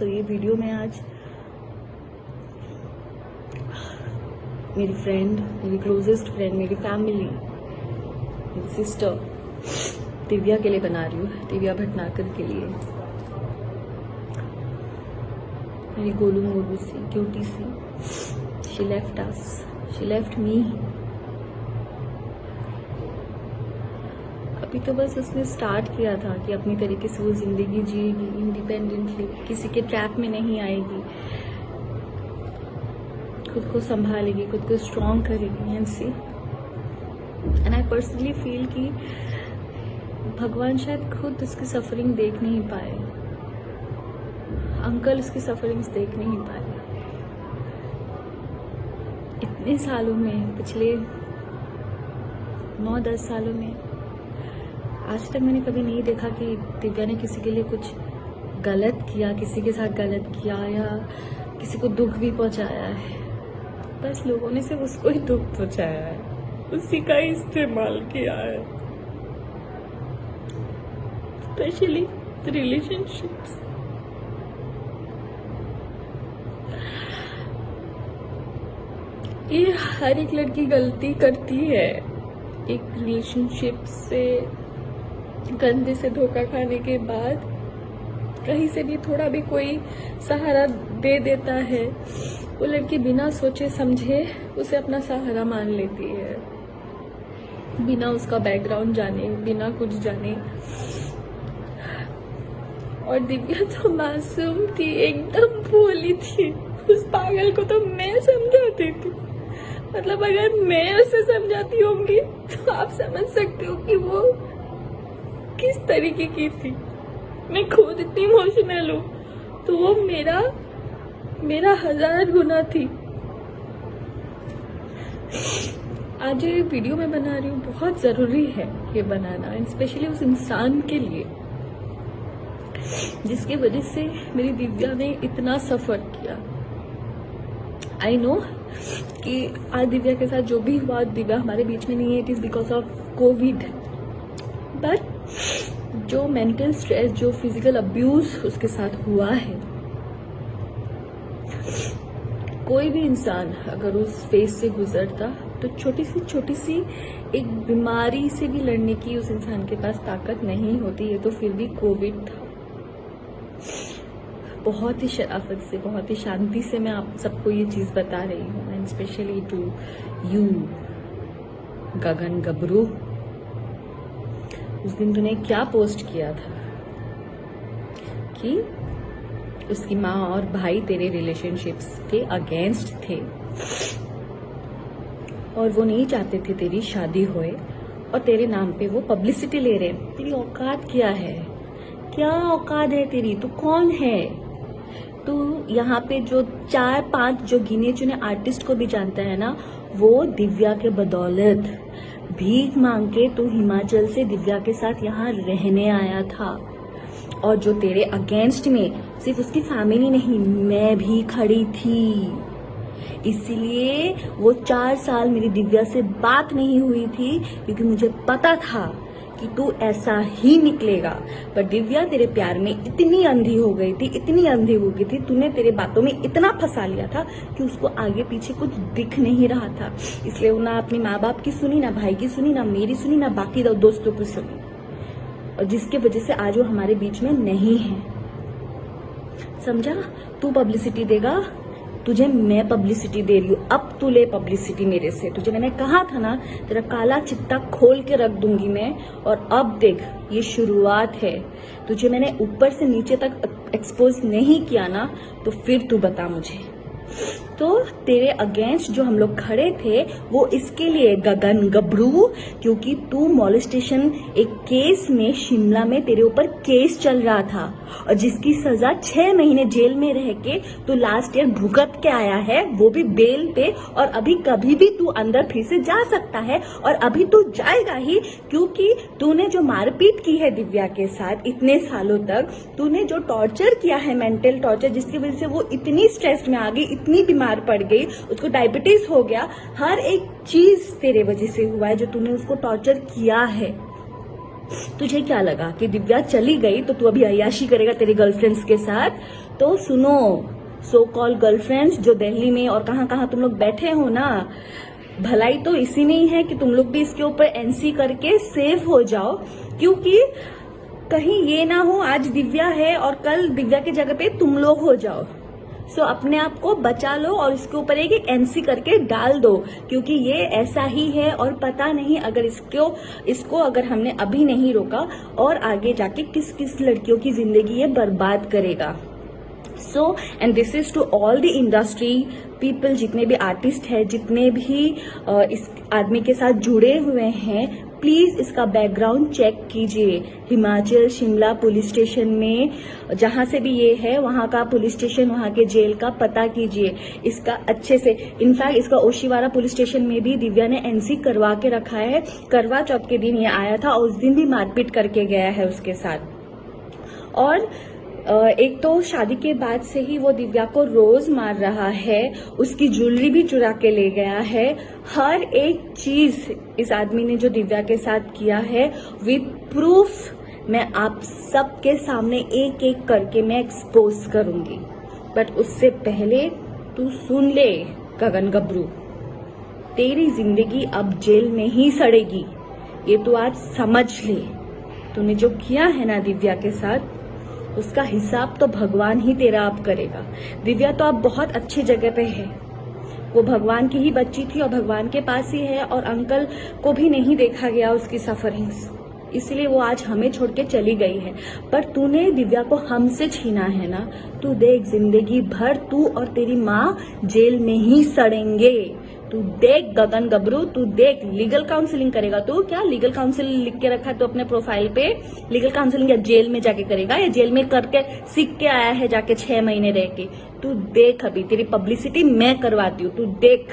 सो ये वीडियो में आज मेरी फ्रेंड, मेरी क्लोजेस्ट फ्रेंड, मेरी फैमिली, मेरी सिस्टर दिव्या के लिए बना रही हूँ, दिव्या भटनागर के लिए। मेरी गोलू मोलू सी क्यूटी सी, she left us, she left me. अभी तो बस उसने स्टार्ट किया था कि अपनी तरीके से वो जिंदगी जिएगी इंडिपेंडेंटली, किसी के ट्रैप में नहीं आएगी, खुद को संभालेगी, खुद को स्ट्रॉन्ग करेगी। And see, and I personally feel कि भगवान शायद खुद उसकी सफरिंग देख नहीं पाए, अंकल उसकी सफरिंग्स देख नहीं पाए। इतने सालों में, पिछले 9-10 सालों में आज तक मैंने कभी नहीं देखा कि दिव्या ने किसी के लिए कुछ गलत किया, किसी के साथ गलत किया या किसी को दुख भी पहुंचाया है। बस लोगों ने सिर्फ उसको ही दुख पहुंचाया है, उसी का ही इस्तेमाल किया है, स्पेशली रिलेशनशिप्स। ये हर एक लड़की गलती करती है, एक रिलेशनशिप से गंदे से धोखा खाने के बाद कहीं से भी थोड़ा भी कोई सहारा दे देता है, वो लड़की बिना सोचे समझे उसे अपना सहारा मान लेती है, बिना उसका बैकग्राउंड जाने, बिना कुछ जाने। और दिव्या तो मासूम थी, एकदम भोली थी। उस पागल को तो मैं समझाती थी, मतलब अगर मैं उसे समझाती होंगी तो आप समझ सकते हो कि वो किस तरीके की थी। मैं खुद इतनी इमोशनल हूँ तो वो मेरा 1000 गुना थी। आज ये वीडियो मैं बना रही हूँ, बहुत जरूरी है ये बनाना, स्पेशली उस इंसान के लिए जिसकी वजह से मेरी दिव्या ने इतना सफर किया। आई नो कि आज दिव्या के साथ जो भी हुआ, दिव्या हमारे बीच में नहीं है, it is because of Covid. But जो मेंटल स्ट्रेस, जो फिजिकल अब्यूज उसके साथ हुआ है, कोई भी इंसान अगर उस फेज से गुजरता तो छोटी सी एक बीमारी से भी लड़ने की उस इंसान के पास ताकत नहीं होती है। तो फिर भी कोविड था। बहुत ही शराफत से, बहुत ही शांति से मैं आप सबको ये चीज बता रही हूँ, एंड स्पेशली टू यू गगन गबरू। उस दिन तूने क्या पोस्ट किया था कि उसकी माँ और भाई तेरे रिलेशनशिप्स के अगेंस्ट थे और वो नहीं चाहते थे तेरी शादी होए, और तेरे नाम पे वो पब्लिसिटी ले रहे हैं। तेरी औकात क्या है? क्या औकात है तेरी? तू कौन है? तू यहाँ पे जो 4-5 जो गिने चुने आर्टिस्ट को भी जानता है ना, वो दिव्या के बदौलत भीख मांग के तू हिमाचल से दिव्या के साथ यहाँ रहने आया था। और जो तेरे अगेंस्ट में सिर्फ उसकी फैमिली नहीं, मैं भी खड़ी थी, इसीलिए वो 4 साल मेरी दिव्या से बात नहीं हुई थी, क्योंकि मुझे पता था कि तू ऐसा ही निकलेगा। पर दिव्या तेरे प्यार में इतनी अंधी हो गई थी, इतनी अंधी हो गई थी, तूने तेरे बातों में इतना फंसा लिया था कि उसको आगे पीछे कुछ दिख नहीं रहा था। इसलिए वो ना अपने माँ बाप की सुनी, ना भाई की सुनी, ना मेरी सुनी, ना बाकी दोस्तों की सुनी, और जिसके वजह से आज वो हमारे बीच में नहीं है। समझा? तू पब्लिसिटी देगा, तुझे मैं पब्लिसिटी दे रही हूँ, अब तू ले पब्लिसिटी मेरे से। तुझे मैंने कहा था ना, तेरा काला चिट्टा खोल के रख दूंगी मैं। और अब देख, ये शुरुआत है। तुझे मैंने ऊपर से नीचे तक एक्सपोज नहीं किया ना, तो फिर तू बता मुझे। तो तेरे अगेंस्ट जो हम लोग खड़े थे वो इसके लिए गगन गबरू, क्योंकि तू मॉलेस्टेशन एक केस में शिमला में तेरे ऊपर केस चल रहा था, और जिसकी सजा 6 महीने जेल में रह के तू लास्ट ईयर भुगत के आया है, वो भी बेल पे। और अभी कभी भी तू अंदर फिर से जा सकता है, और अभी तू जाएगा ही, क्योंकि तूने जो मारपीट की है दिव्या के साथ इतने सालों तक, तूने जो टॉर्चर किया है, मेंटल टॉर्चर, जिसकी वजह से वो इतनी स्ट्रेस में आ गई, इतनी बीमार पड़ गई, उसको डायबिटीज हो गया। हर एक चीज तेरे वजह से हुआ है, जो तूने उसको टॉर्चर किया है। तुझे क्या लगा कि दिव्या चली गई तो तू अभी अय्याशी करेगा तेरे गर्लफ्रेंड्स के साथ? तो सुनो, सो कॉल गर्लफ्रेंड्स जो दिल्ली में और कहाँ कहाँ तुम लोग बैठे हो ना, भलाई तो इसी में ही है कि तुम लोग भी इसके ऊपर एनसी करके सेफ हो जाओ, क्योंकि कहीं ये ना हो आज दिव्या है और कल दिव्या की जगह पे तुम लोग हो जाओ। सो अपने आप को बचा लो और इसके ऊपर एक एनसी करके डाल दो, क्योंकि ये ऐसा ही है और पता नहीं अगर इसको अगर हमने अभी नहीं रोका और आगे जाके किस किस लड़कियों की जिंदगी ये बर्बाद करेगा। So and this is to all the industry people, जितने भी आर्टिस्ट हैं, जितने भी इस आदमी के साथ जुड़े हुए हैं, प्लीज इसका बैकग्राउंड चेक कीजिए। हिमाचल शिमला पुलिस स्टेशन में जहां से भी ये है वहां का पुलिस स्टेशन, वहां के जेल का पता कीजिए इसका अच्छे से। इनफैक्ट इसका ओशीवारा पुलिस स्टेशन में भी दिव्या ने एनसी करवा के रखा है। करवा चौथ के दिन ये आया था और उस दिन भी मारपीट करके गया है उसके साथ। और एक तो शादी के बाद से ही वो दिव्या को रोज मार रहा है, उसकी ज्वेलरी भी चुरा के ले गया है। हर एक चीज इस आदमी ने जो दिव्या के साथ किया है विद प्रूफ मैं आप सबके सामने एक एक करके मैं एक्सपोज करूंगी। बट उससे पहले तू सुन ले गगन गबरू, तेरी जिंदगी अब जेल में ही सड़ेगी, ये तू आज समझ ले। तूने जो किया है ना दिव्या के साथ, उसका हिसाब तो भगवान ही तेरा अब करेगा। दिव्या तो अब बहुत अच्छी जगह पे है, वो भगवान की ही बच्ची थी और भगवान के पास ही है, और अंकल को भी नहीं देखा गया उसकी सफरिंग्स, इसलिए वो आज हमें छोड़ के चली गई है। पर तूने दिव्या को हमसे छीना है ना, तू देख जिंदगी भर तू और तेरी माँ जेल में ही सड़ेंगे। तू देख गगन गबरू, तू देख। लीगल काउंसलिंग करेगा तू? क्या लीगल काउंसलिंग लिख के रखा है तो अपने प्रोफाइल पे? लीगल काउंसलिंग या जेल में जाके करेगा, या जेल में करके सीख के आया है जाके 6 महीने रह के? तू देख, अभी तेरी पब्लिसिटी मैं करवाती हूँ, तू देख।